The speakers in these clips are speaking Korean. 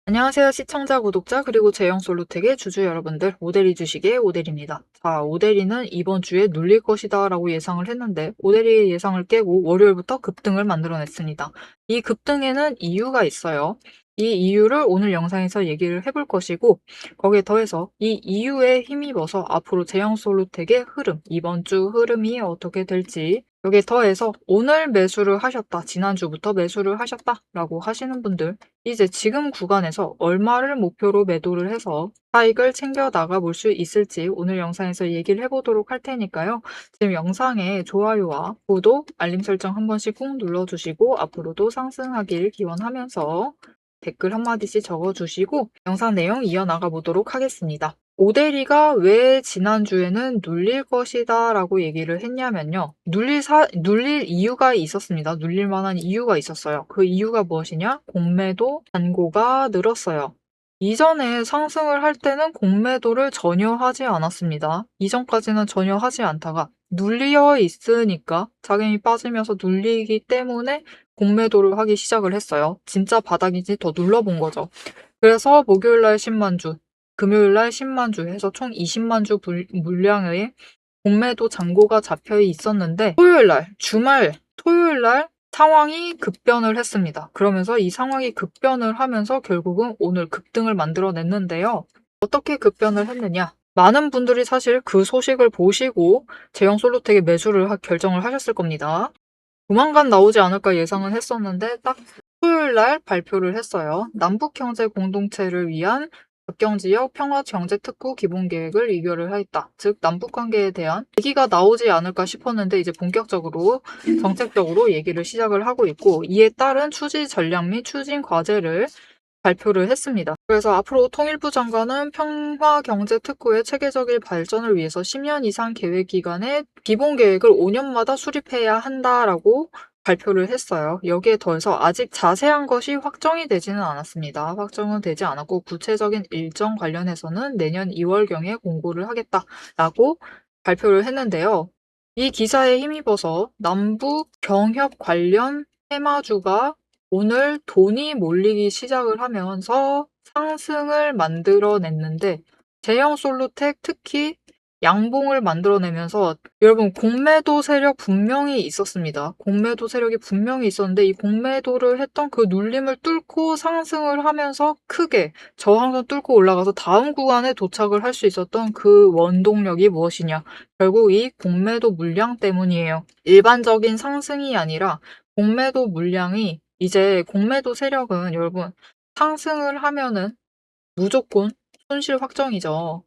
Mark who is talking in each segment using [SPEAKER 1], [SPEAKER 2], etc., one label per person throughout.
[SPEAKER 1] 안녕하세요. 시청자, 구독자, 그리고 제형 솔루텍의 주주 여러분들, 오데리 주식의 오데리입니다. 자, 오데리는 이번 주에 눌릴 것이다 라고 예상을 했는데, 오데리의 예상을 깨고 월요일부터 급등을 만들어냈습니다. 이 급등에는 이유가 있어요. 이 이유를 오늘 영상에서 얘기를 해볼 것이고, 거기에 더해서 이 이유에 힘입어서 앞으로 제형 솔루텍의 흐름, 이번 주 흐름이 어떻게 될지, 여기에 더해서 오늘 매수를 하셨다, 지난주부터 매수를 하셨다 라고 하시는 분들, 이제 지금 구간에서 얼마를 목표로 매도를 해서 차익을 챙겨 나가 볼 수 있을지 오늘 영상에서 얘기를 해보도록 할 테니까요. 지금 영상에 좋아요와 구독, 알림 설정 한 번씩 꾹 눌러주시고 앞으로도 상승하길 기원하면서 댓글 한마디씩 적어주시고 영상 내용 이어나가 보도록 하겠습니다. 오데리가 왜 지난주에는 눌릴 것이다 라고 얘기를 했냐면요. 눌릴 이유가 있었습니다. 눌릴 만한 이유가 있었어요. 그 이유가 무엇이냐? 공매도 잔고가 늘었어요. 이전에 상승을 할 때는 공매도를 전혀 하지 않았습니다. 이전까지는 전혀 하지 않다가 눌려 있으니까 자금이 빠지면서 눌리기 때문에 공매도를 하기 시작을 했어요. 진짜 바닥인지 더 눌러본 거죠. 그래서 목요일날 10만 주, 금요일날 10만 주 해서 총 20만 주 물량의 공매도 잔고가 잡혀 있었는데 토요일날, 주말 토요일날 상황이 급변을 했습니다. 그러면서 이 상황이 급변을 하면서 결국은 오늘 급등을 만들어냈는데요. 어떻게 급변을 했느냐? 많은 분들이 사실 그 소식을 보시고 제형 솔루텍에 매수를 결정을 하셨을 겁니다. 조만간 나오지 않을까 예상은 했었는데 딱 토요일날 발표를 했어요. 남북경제 공동체를 위한 접경지역 평화경제특구 기본계획을 의결을 하였다. 즉 남북관계에 대한 얘기가 나오지 않을까 싶었는데 이제 본격적으로 정책적으로 얘기를 시작을 하고 있고 이에 따른 추진 전략 및 추진 과제를 발표를 했습니다. 그래서 앞으로 통일부 장관은 평화경제특구의 체계적인 발전을 위해서 10년 이상 계획 기간에 기본계획을 5년마다 수립해야 한다라고 발표를 했어요. 여기에 더해서 아직 자세한 것이 확정이 되지는 않았습니다. 확정은 되지 않았고 구체적인 일정 관련해서는 내년 2월경에 공고를 하겠다라고 발표를 했는데요. 이 기사에 힘입어서 남북 경협 관련 테마주가 오늘 돈이 몰리기 시작을 하면서 상승을 만들어냈는데 제형 솔루텍 특히 양봉을 만들어내면서 여러분 공매도 세력 분명히 있었습니다. 공매도 세력이 분명히 있었는데 이 공매도를 했던 그 눌림을 뚫고 상승을 하면서 크게 저항선 뚫고 올라가서 다음 구간에 도착을 할 수 있었던 그 원동력이 무엇이냐? 결국 이 공매도 물량 때문이에요. 일반적인 상승이 아니라 공매도 물량이 이제 공매도 세력은 여러분 상승을 하면은 무조건 손실 확정이죠.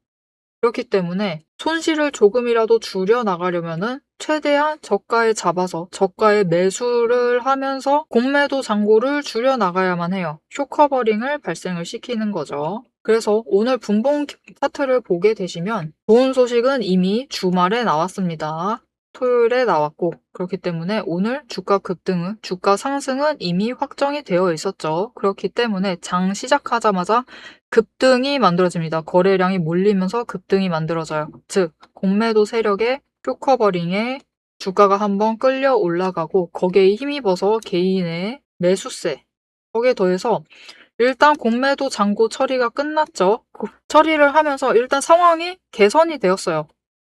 [SPEAKER 1] 그렇기 때문에 손실을 조금이라도 줄여 나가려면은 최대한 저가에 잡아서 저가에 매수를 하면서 공매도 잔고를 줄여 나가야만 해요. 쇼커버링을 발생을 시키는 거죠. 그래서 오늘 분봉 차트를 보게 되시면 좋은 소식은 이미 주말에 나왔습니다. 토요일에 나왔고 그렇기 때문에 오늘 주가 급등은 주가 상승은 이미 확정이 되어 있었죠. 그렇기 때문에 장 시작하자마자 급등이 만들어집니다. 거래량이 몰리면서 급등이 만들어져요. 즉 공매도 세력의 쇼커버링에 주가가 한번 끌려 올라가고 거기에 힘입어서 개인의 매수세 거기에 더해서 일단 공매도 잔고 처리가 끝났죠. 처리를 하면서 일단 상황이 개선이 되었어요.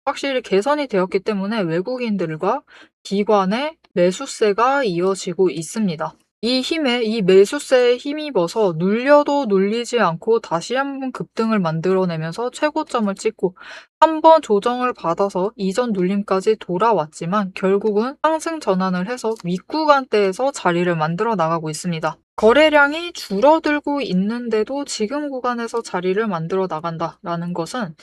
[SPEAKER 1] 확실히 개선이 되었기 때문에 외국인들과 기관의 매수세가 이어지고 있습니다. 이 매수세에 힘입어서 눌려도 눌리지 않고 다시 한번 급등을 만들어내면서 최고점을 찍고 한번 조정을 받아서 이전 눌림까지 돌아왔지만 결국은 상승 전환을 해서 윗구간대에서 자리를 만들어 나가고 있습니다. 거래량이 줄어들고 있는데도 지금 구간에서 자리를 만들어 나간다라는 것은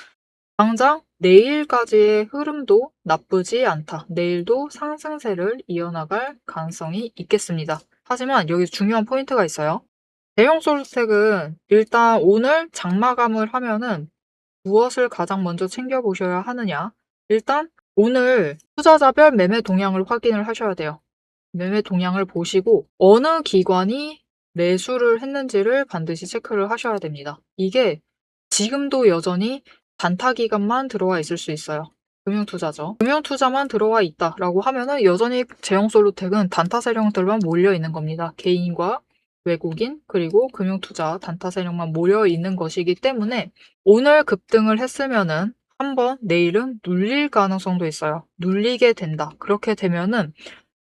[SPEAKER 1] 당장 내일까지의 흐름도 나쁘지 않다. 내일도 상승세를 이어나갈 가능성이 있겠습니다. 하지만 여기 중요한 포인트가 있어요. 대형 솔루텍은 일단 오늘 장마감을 하면은 무엇을 가장 먼저 챙겨보셔야 하느냐. 일단 오늘 투자자별 매매 동향을 확인을 하셔야 돼요. 매매 동향을 보시고 어느 기관이 매수를 했는지를 반드시 체크를 하셔야 됩니다. 이게 지금도 여전히 단타 기간만 들어와 있을 수 있어요. 금융투자죠. 금융투자만 들어와 있다라고 하면은 여전히 제형 솔루텍은 단타 세력들만 몰려 있는 겁니다. 개인과 외국인, 그리고 금융투자, 단타 세력만 모여 있는 것이기 때문에 오늘 급등을 했으면은 한번 내일은 눌릴 가능성도 있어요. 눌리게 된다. 그렇게 되면은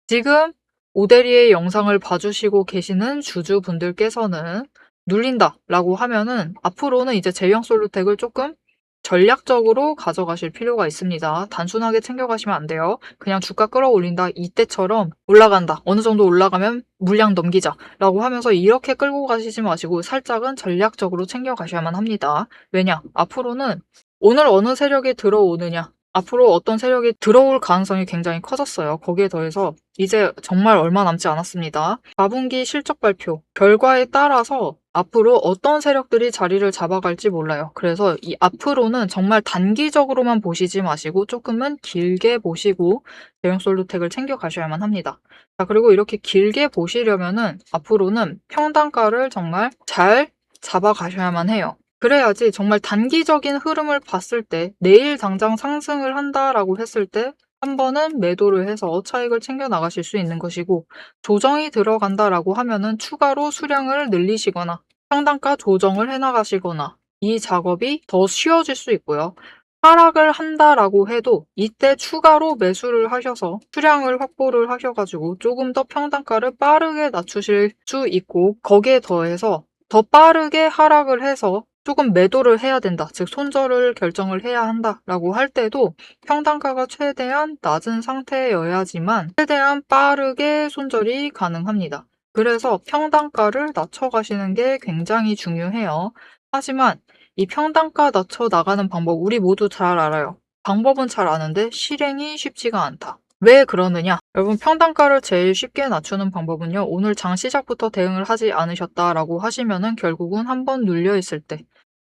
[SPEAKER 1] 지금 오대리의 영상을 봐주시고 계시는 주주분들께서는 눌린다라고 하면은 앞으로는 이제 제형솔루텍을 조금 전략적으로 가져가실 필요가 있습니다. 단순하게 챙겨가시면 안 돼요. 그냥 주가 끌어올린다. 이때처럼 올라간다. 어느 정도 올라가면 물량 넘기자라고 하면서 이렇게 끌고 가시지 마시고 살짝은 전략적으로 챙겨가셔야만 합니다. 왜냐? 앞으로는 오늘 어느 세력이 들어오느냐, 앞으로 어떤 세력이 들어올 가능성이 굉장히 커졌어요. 거기에 더해서 이제 정말 얼마 남지 않았습니다. 4분기 실적 발표 결과에 따라서 앞으로 어떤 세력들이 자리를 잡아갈지 몰라요. 그래서 이 앞으로는 정말 단기적으로만 보시지 마시고 조금은 길게 보시고 대형솔루텍을 챙겨 가셔야만 합니다. 자, 그리고 이렇게 길게 보시려면은 앞으로는 평단가를 정말 잘 잡아가셔야만 해요. 그래야지 정말 단기적인 흐름을 봤을 때 내일 당장 상승을 한다라고 했을 때 한 번은 매도를 해서 차익을 챙겨 나가실 수 있는 것이고, 조정이 들어간다라고 하면은 추가로 수량을 늘리시거나 평단가 조정을 해 나가시거나 이 작업이 더 쉬워질 수 있고요. 하락을 한다라고 해도 이때 추가로 매수를 하셔서 수량을 확보를 하셔가지고 조금 더 평단가를 빠르게 낮추실 수 있고, 거기에 더해서 더 빠르게 하락을 해서 조금 매도를 해야 된다, 즉 손절을 결정을 해야 한다라고 할 때도 평단가가 최대한 낮은 상태여야지만 최대한 빠르게 손절이 가능합니다. 그래서 평단가를 낮춰가시는 게 굉장히 중요해요. 하지만 이 평단가 낮춰 나가는 방법 우리 모두 잘 알아요. 방법은 잘 아는데 실행이 쉽지가 않다. 왜 그러느냐? 여러분, 평단가를 제일 쉽게 낮추는 방법은요, 오늘 장 시작부터 대응을 하지 않으셨다라고 하시면은 결국은 한번 눌려있을 때,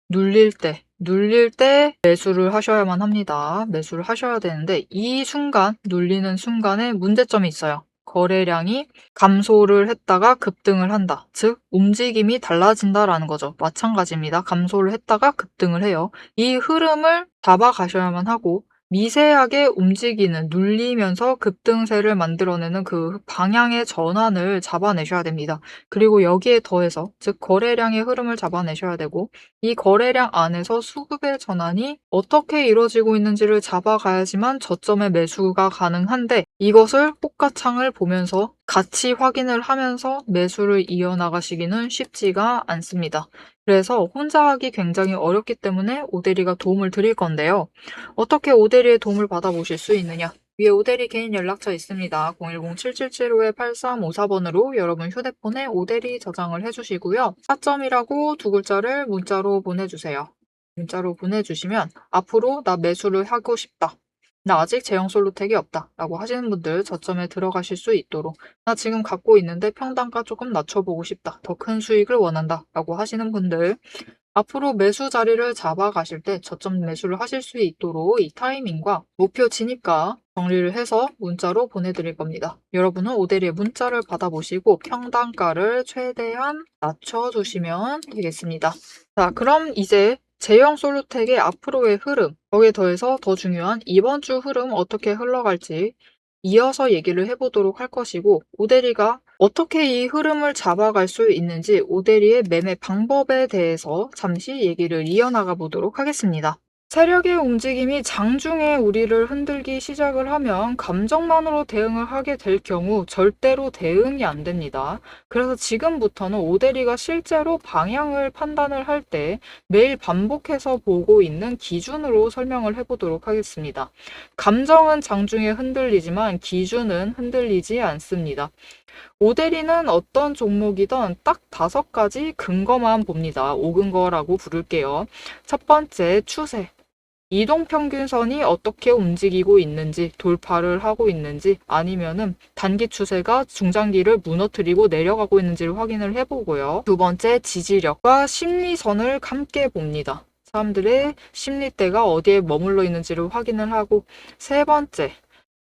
[SPEAKER 1] 눌릴 때 매수를 하셔야만 합니다. 매수를 하셔야 되는데 이 순간, 눌리는 순간에 문제점이 있어요. 거래량이 감소를 했다가 급등을 한다. 즉 움직임이 달라진다라는 거죠. 마찬가지입니다. 감소를 했다가 급등을 해요. 이 흐름을 잡아가셔야만 하고 미세하게 움직이는, 눌리면서 급등세를 만들어내는 그 방향의 전환을 잡아내셔야 됩니다. 그리고 여기에 더해서, 즉 거래량의 흐름을 잡아내셔야 되고, 이 거래량 안에서 수급의 전환이 어떻게 이루어지고 있는지를 잡아가야지만 저점의 매수가 가능한데, 이것을 호가창을 보면서 같이 확인을 하면서 매수를 이어나가시기는 쉽지가 않습니다. 그래서 혼자 하기 굉장히 어렵기 때문에 오대리가 도움을 드릴 건데요. 어떻게 오대리의 도움을 받아보실 수 있느냐? 위에 오대리 개인 연락처 있습니다. 010-7775-8354번으로 여러분 휴대폰에 오대리 저장을 해주시고요. 4점이라고 두 글자를 문자로 보내주세요. 문자로 보내주시면 앞으로 나 매수를 하고 싶다, 나 아직 제형솔루텍이 없다 라고 하시는 분들 저점에 들어가실 수 있도록, 나 지금 갖고 있는데 평단가 조금 낮춰보고 싶다, 더 큰 수익을 원한다 라고 하시는 분들, 앞으로 매수 자리를 잡아가실 때 저점 매수를 하실 수 있도록 이 타이밍과 목표 진입가 정리를 해서 문자로 보내드릴 겁니다. 여러분은 오대리의 문자를 받아보시고 평단가를 최대한 낮춰주시면 되겠습니다. 자, 그럼 이제 제형솔루텍의 앞으로의 흐름, 거기에 더해서 더 중요한 이번 주 흐름 어떻게 흘러갈지 이어서 얘기를 해보도록 할 것이고, 오대리가 어떻게 이 흐름을 잡아갈 수 있는지 오대리의 매매 방법에 대해서 잠시 얘기를 이어나가 보도록 하겠습니다. 세력의 움직임이 장중에 우리를 흔들기 시작을 하면 감정만으로 대응을 하게 될 경우 절대로 대응이 안 됩니다. 그래서 지금부터는 오대리가 실제로 방향을 판단을 할 때 매일 반복해서 보고 있는 기준으로 설명을 해보도록 하겠습니다. 감정은 장중에 흔들리지만 기준은 흔들리지 않습니다. 오대리는 어떤 종목이든 딱 5가지 근거만 봅니다. 5근거라고 부를게요. 첫 번째, 추세. 이동평균선이 어떻게 움직이고 있는지, 돌파를 하고 있는지, 아니면은 단기 추세가 중장기를 무너뜨리고 내려가고 있는지를 확인을 해보고요. 두 번째, 지지력과 심리선을 함께 봅니다. 사람들의 심리대가 어디에 머물러 있는지를 확인을 하고, 세 번째,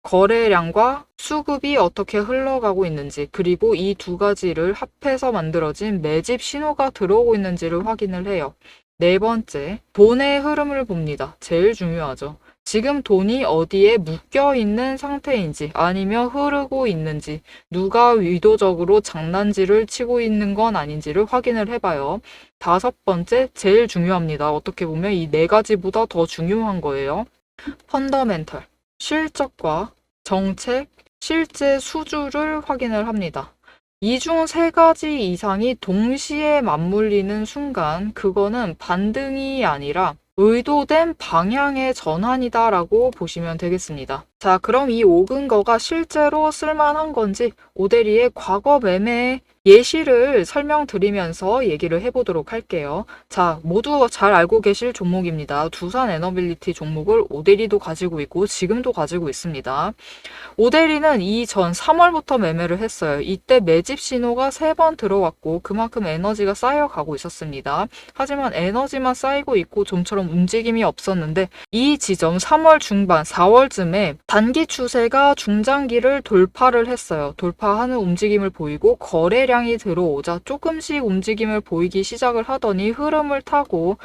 [SPEAKER 1] 거래량과 수급이 어떻게 흘러가고 있는지, 그리고 이 두 가지를 합해서 만들어진 매집 신호가 들어오고 있는지를 확인을 해요. 네 번째, 돈의 흐름을 봅니다. 제일 중요하죠. 지금 돈이 어디에 묶여 있는 상태인지 아니면 흐르고 있는지 누가 의도적으로 장난질을 치고 있는 건 아닌지를 확인을 해봐요. 다섯 번째, 제일 중요합니다. 어떻게 보면 이 네 가지보다 더 중요한 거예요. 펀더멘털, 실적과 정책, 실제 수주를 확인을 합니다. 이 중 세 가지 이상이 동시에 맞물리는 순간 그거는 반등이 아니라 의도된 방향의 전환이다라고 보시면 되겠습니다. 자, 그럼 이 5근거가 실제로 쓸만한 건지 오데리의 과거 매매 예시를 설명드리면서 얘기를 해보도록 할게요. 자, 모두 잘 알고 계실 종목입니다. 두산 에너빌리티 종목을 오데리도 가지고 있고 지금도 가지고 있습니다. 오데리는 이전 3월부터 매매를 했어요. 이때 매집 신호가 3번 들어왔고 그만큼 에너지가 쌓여가고 있었습니다. 하지만 에너지만 쌓이고 있고 좀처럼 움직임이 없었는데 이 지점 3월 중반 4월쯤에 단기 추세가 중장기를 돌파를 했어요. 돌파하는 움직임을 보이고 거래량이 들어오자 조금씩 움직임을 보이기 시작을 하더니 흐름을 타고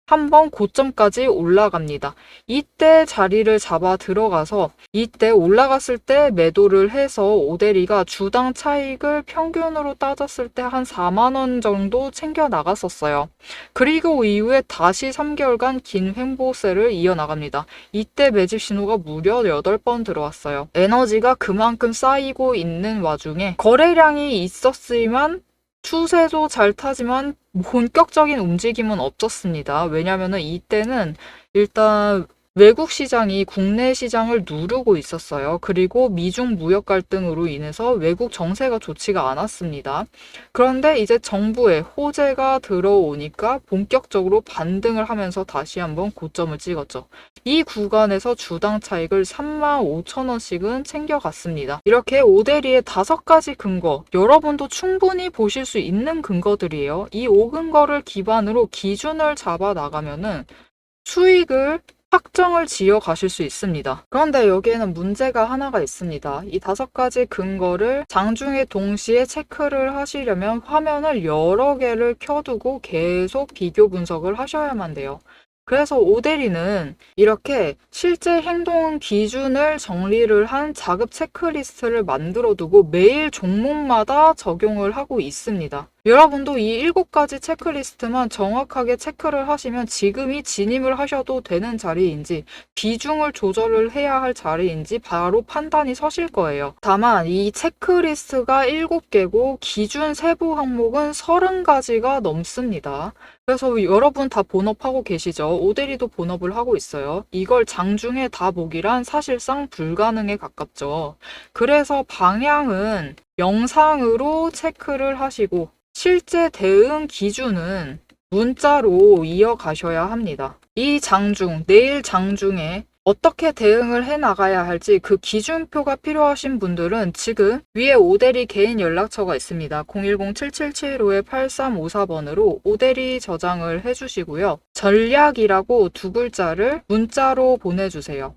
[SPEAKER 1] 한번 고점까지 올라갑니다. 이때 자리를 잡아 들어가서 이때 올라갔을 때 매도를 해서 오데리가 주당 차익을 평균으로 따졌을 때 한 4만 원 정도 챙겨 나갔었어요. 그리고 이후에 다시 3개월간 긴 횡보세를 이어나갑니다. 이때 매집 신호가 무려 8번 들어왔어요. 에너지가 그만큼 쌓이고 있는 와중에 거래량이 있었지만 추세도 잘 타지만 본격적인 움직임은 없었습니다. 왜냐하면 이때는 일단 외국 시장이 국내 시장을 누르고 있었어요. 그리고 미중 무역 갈등으로 인해서 외국 정세가 좋지가 않았습니다. 그런데 이제 정부의 호재가 들어오니까 본격적으로 반등을 하면서 다시 한번 고점을 찍었죠. 이 구간에서 주당 차익을 35,000원씩은 챙겨갔습니다. 이렇게 오데리의 5가지 근거, 여러분도 충분히 보실 수 있는 근거들이에요. 이 5근거를 기반으로 기준을 잡아 나가면은 수익을 확정을 지어 가실 수 있습니다. 그런데 여기에는 문제가 하나가 있습니다. 이 5가지 근거를 장중에 동시에 체크를 하시려면 화면을 여러 개를 켜두고 계속 비교 분석을 하셔야만 돼요. 그래서 오데리는 이렇게 실제 행동 기준을 정리를 한 자급 체크리스트를 만들어 두고 매일 종목마다 적용을 하고 있습니다. 여러분도 이 7가지 체크리스트만 정확하게 체크를 하시면 지금이 진입을 하셔도 되는 자리인지 비중을 조절을 해야 할 자리인지 바로 판단이 서실 거예요. 다만 이 체크리스트가 7개고 기준 세부 항목은 30가지가 넘습니다. 그래서 여러분 다 본업하고 계시죠? 오데리도 본업을 하고 있어요. 이걸 장중에 다 보기란 사실상 불가능에 가깝죠. 그래서 방향은 영상으로 체크를 하시고 실제 대응 기준은 문자로 이어가셔야 합니다. 이 장중, 내일 장중에 어떻게 대응을 해 나가야 할지 그 기준표가 필요하신 분들은 지금 위에 오데리 개인 연락처가 있습니다. 010-7775-8354번으로 오데리 저장을 해주시고요. 전략이라고 2글자를 문자로 보내주세요.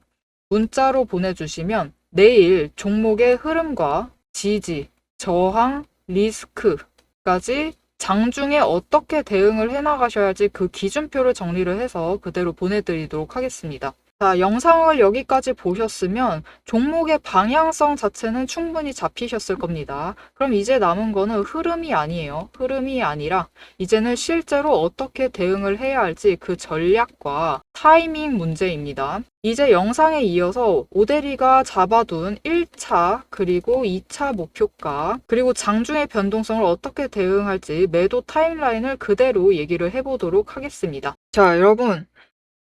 [SPEAKER 1] 문자로 보내주시면 내일 종목의 흐름과 지지, 저항, 리스크까지 장중에 어떻게 대응을 해나가셔야 할지 그 기준표를 정리를 해서 그대로 보내드리도록 하겠습니다. 자, 영상을 여기까지 보셨으면 종목의 방향성 자체는 충분히 잡히셨을 겁니다. 그럼 이제 남은 거는 흐름이 아니에요. 흐름이 아니라 이제는 실제로 어떻게 대응을 해야 할지 그 전략과 타이밍 문제입니다. 이제 영상에 이어서 오데리가 잡아둔 1차 그리고 2차 목표가 그리고 장중의 변동성을 어떻게 대응할지 매도 타임라인을 그대로 얘기를 해보도록 하겠습니다. 자, 여러분.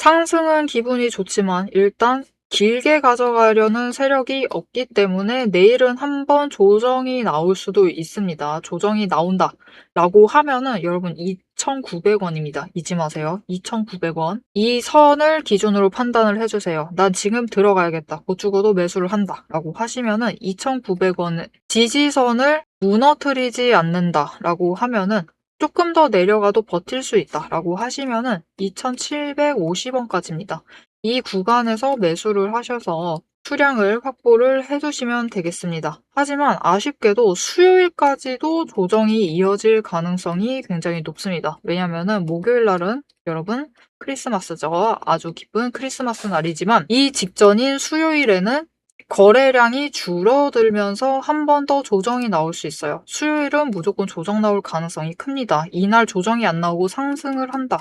[SPEAKER 1] 상승은 기분이 좋지만 일단 길게 가져가려는 세력이 없기 때문에 내일은 한번 조정이 나올 수도 있습니다. 조정이 나온다 라고 하면은 여러분 2,900원입니다. 잊지 마세요. 2,900원. 이 선을 기준으로 판단을 해주세요. 난 지금 들어가야겠다. 못 죽어도 매수를 한다 라고 하시면은 2,900원 지지선을 무너뜨리지 않는다 라고 하면은 조금 더 내려가도 버틸 수 있다라고 하시면은 2,750원까지입니다. 이 구간에서 매수를 하셔서 수량을 확보를 해주시면 되겠습니다. 하지만 아쉽게도 수요일까지도 조정이 이어질 가능성이 굉장히 높습니다. 왜냐면은 목요일 날은 여러분 크리스마스죠. 아주 기쁜 크리스마스 날이지만 이 직전인 수요일에는 거래량이 줄어들면서 한 번 더 조정이 나올 수 있어요. 수요일은 무조건 조정 나올 가능성이 큽니다. 이날 조정이 안 나오고 상승을 한다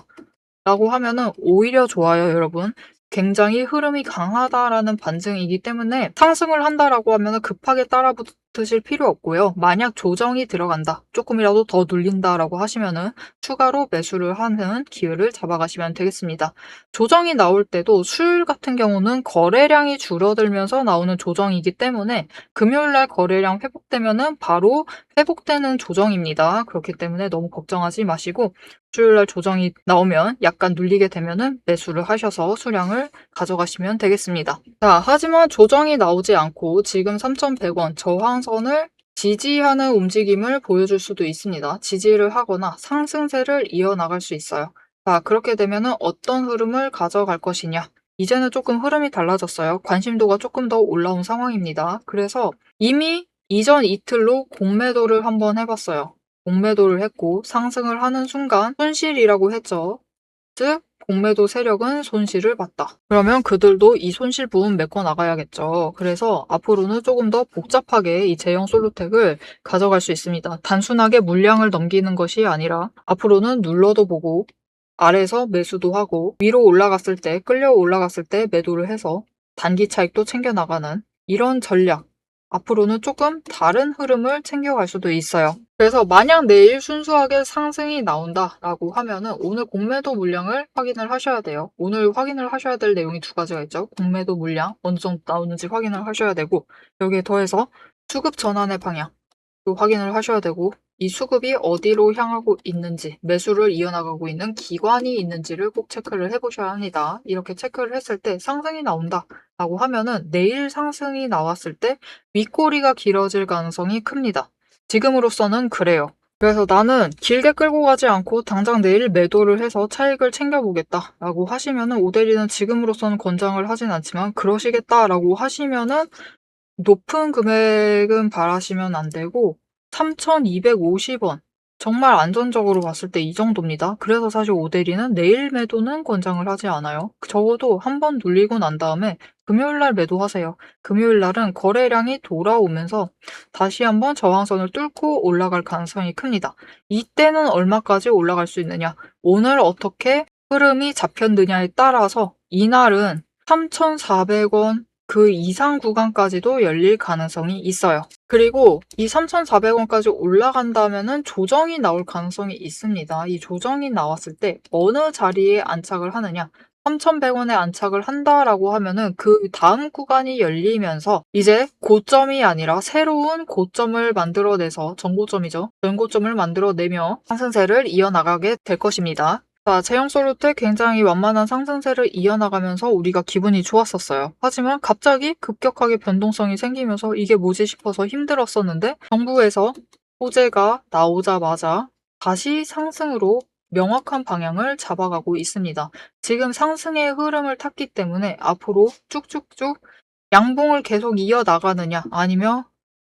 [SPEAKER 1] 라고 하면은 오히려 좋아요, 여러분. 굉장히 흐름이 강하다라는 반증이기 때문에 상승을 한다라고 하면은 급하게 따라붙으실 필요 없고요. 만약 조정이 들어간다, 조금이라도 더 눌린다라고 하시면은 추가로 매수를 하는 기회를 잡아가시면 되겠습니다. 조정이 나올 때도 수요일 같은 경우는 거래량이 줄어들면서 나오는 조정이기 때문에 금요일 날 거래량 회복되면은 바로 회복되는 조정입니다. 그렇기 때문에 너무 걱정하지 마시고 수요일날 조정이 나오면 약간 눌리게 되면은 매수를 하셔서 수량을 가져가시면 되겠습니다. 자, 하지만 조정이 나오지 않고 지금 3,100원 저항선을 지지하는 움직임을 보여줄 수도 있습니다. 지지를 하거나 상승세를 이어나갈 수 있어요. 자, 그렇게 되면은 어떤 흐름을 가져갈 것이냐. 이제는 조금 흐름이 달라졌어요. 관심도가 조금 더 올라온 상황입니다. 그래서 이미 이전 이틀로 공매도를 한번 해봤어요. 공매도를 했고 상승을 하는 순간 손실이라고 했죠. 즉 공매도 세력은 손실을 봤다. 그러면 그들도 이 손실 부분 메꿔 나가야겠죠. 그래서 앞으로는 조금 더 복잡하게 이 제형 솔루텍을 가져갈 수 있습니다. 단순하게 물량을 넘기는 것이 아니라 앞으로는 눌러도 보고 아래에서 매수도 하고 위로 올라갔을 때 끌려 올라갔을 때 매도를 해서 단기 차익도 챙겨 나가는 이런 전략, 앞으로는 조금 다른 흐름을 챙겨갈 수도 있어요. 그래서 만약 내일 순수하게 상승이 나온다라고 하면은 오늘 공매도 물량을 확인을 하셔야 돼요. 오늘 확인을 하셔야 될 내용이 두 가지가 있죠. 공매도 물량 어느 정도 나오는지 확인을 하셔야 되고, 여기에 더해서 수급 전환의 방향 또 확인을 하셔야 되고, 이 수급이 어디로 향하고 있는지, 매수를 이어나가고 있는 기관이 있는지를 꼭 체크를 해보셔야 합니다. 이렇게 체크를 했을 때 상승이 나온다라고 하면은 내일 상승이 나왔을 때 윗꼬리가 길어질 가능성이 큽니다. 지금으로서는 그래요. 그래서 나는 길게 끌고 가지 않고 당장 내일 매도를 해서 차익을 챙겨보겠다라고 하시면은 오데리는 지금으로서는 권장을 하진 않지만 그러시겠다라고 하시면은 높은 금액은 바라시면 안 되고 3,250원. 정말 안전적으로 봤을 때 이 정도입니다. 그래서 사실 오데리는 내일 매도는 권장을 하지 않아요. 적어도 한번 눌리고 난 다음에 금요일 날 매도하세요. 금요일 날은 거래량이 돌아오면서 다시 한번 저항선을 뚫고 올라갈 가능성이 큽니다. 이때는 얼마까지 올라갈 수 있느냐? 오늘 어떻게 흐름이 잡혔느냐에 따라서 이날은 3,400원 그 이상 구간까지도 열릴 가능성이 있어요. 그리고 이 3,400원까지 올라간다면은 조정이 나올 가능성이 있습니다. 이 조정이 나왔을 때 어느 자리에 안착을 하느냐? 3,100원에 안착을 한다라고 하면은 그 다음 구간이 열리면서 이제 고점이 아니라 새로운 고점을 만들어내서 전고점이죠. 전고점을 만들어내며 상승세를 이어나가게 될 것입니다. 자, 제형 솔루텍 굉장히 완만한 상승세를 이어나가면서 우리가 기분이 좋았었어요. 하지만 갑자기 급격하게 변동성이 생기면서 이게 뭐지 싶어서 힘들었었는데 정부에서 호재가 나오자마자 다시 상승으로 명확한 방향을 잡아가고 있습니다. 지금 상승의 흐름을 탔기 때문에 앞으로 쭉쭉쭉 양봉을 계속 이어나가느냐 아니면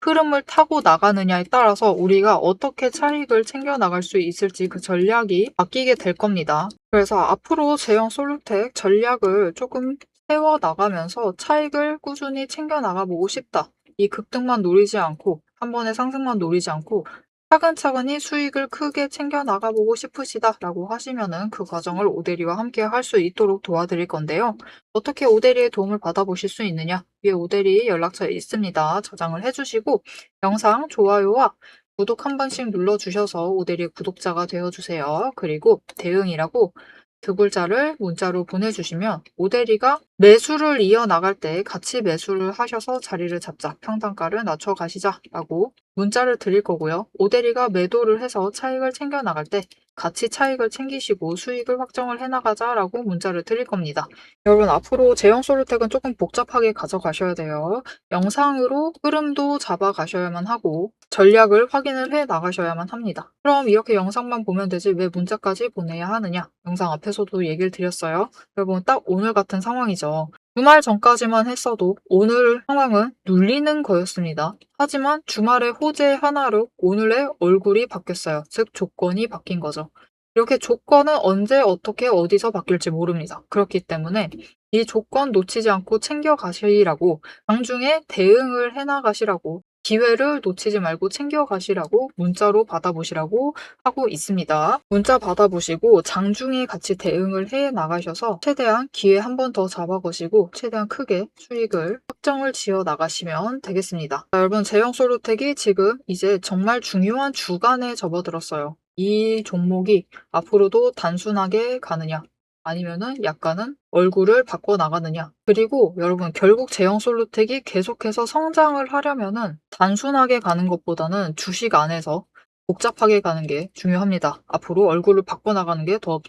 [SPEAKER 1] 흐름을 타고 나가느냐에 따라서 우리가 어떻게 차익을 챙겨 나갈 수 있을지 그 전략이 바뀌게 될 겁니다. 그래서 앞으로 제형 솔루텍 전략을 조금 세워 나가면서 차익을 꾸준히 챙겨 나가보고 싶다. 이 급등만 노리지 않고 한 번의 상승만 노리지 않고 차근차근히 수익을 크게 챙겨 나가보고 싶으시다라고 하시면은 그 과정을 오데리와 함께 할 수 있도록 도와드릴 건데요. 어떻게 오데리의 도움을 받아보실 수 있느냐? 위에 오데리 연락처에 있습니다. 저장을 해주시고 영상 좋아요와 구독 한 번씩 눌러주셔서 오데리의 구독자가 되어주세요. 그리고 대응이라고 두 글자를 문자로 보내주시면 오데리가 매수를 이어나갈 때 같이 매수를 하셔서 자리를 잡자, 평단가를 낮춰 가시자라고 문자를 드릴 거고요. 오데리가 매도를 해서 차익을 챙겨 나갈 때 같이 차익을 챙기시고 수익을 확정을 해나가자라고 문자를 드릴 겁니다. 여러분 앞으로 제형 솔루텍은 조금 복잡하게 가져가셔야 돼요. 영상으로 흐름도 잡아가셔야만 하고 전략을 확인을 해 나가셔야만 합니다. 그럼 이렇게 영상만 보면 되지 왜 문자까지 보내야 하느냐? 영상 앞에서도 얘기를 드렸어요. 여러분 딱 오늘 같은 상황이죠. 주말 전까지만 했어도 오늘 상황은 눌리는 거였습니다. 하지만 주말의 호재 하나로 오늘의 얼굴이 바뀌었어요. 즉 조건이 바뀐 거죠. 이렇게 조건은 언제 어떻게 어디서 바뀔지 모릅니다. 그렇기 때문에 이 조건 놓치지 않고 챙겨가시라고 장중에 대응을 해나가시라고 기회를 놓치지 말고 챙겨가시라고 문자로 받아보시라고 하고 있습니다. 문자 받아보시고 장중에 같이 대응을 해 나가셔서 최대한 기회 한 번 더 잡아보시고 최대한 크게 수익을 확정을 지어 나가시면 되겠습니다. 자, 여러분 제형 솔루텍이 지금 이제 정말 중요한 주간에 접어들었어요. 이 종목이 앞으로도 단순하게 가느냐 아니면은 약간은 얼굴을 바꿔 나가느냐. 그리고 여러분 결국 제형 솔루텍이 계속해서 성장을 하려면은 단순하게 가는 것보다는 주식 안에서 복잡하게 가는 게 중요합니다. 앞으로 얼굴을 바꿔 나가는 게 더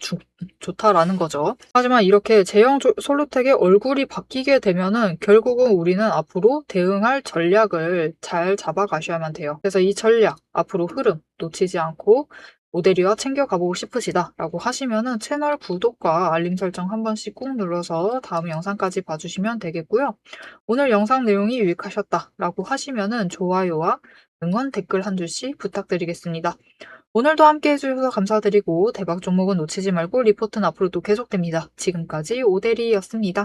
[SPEAKER 1] 좋다라는 거죠. 하지만 이렇게 제형 솔루텍의 얼굴이 바뀌게 되면은 결국은 우리는 앞으로 대응할 전략을 잘 잡아가셔야만 돼요. 그래서 이 전략, 앞으로 흐름 놓치지 않고 오데리와 챙겨가보고 싶으시다라고 하시면은 채널 구독과 알림 설정 한 번씩 꾹 눌러서 다음 영상까지 봐주시면 되겠고요. 오늘 영상 내용이 유익하셨다라고 하시면은 좋아요와 응원 댓글 한 줄씩 부탁드리겠습니다. 오늘도 함께 해주셔서 감사드리고 대박 종목은 놓치지 말고 리포트는 앞으로도 계속됩니다. 지금까지 오데리였습니다.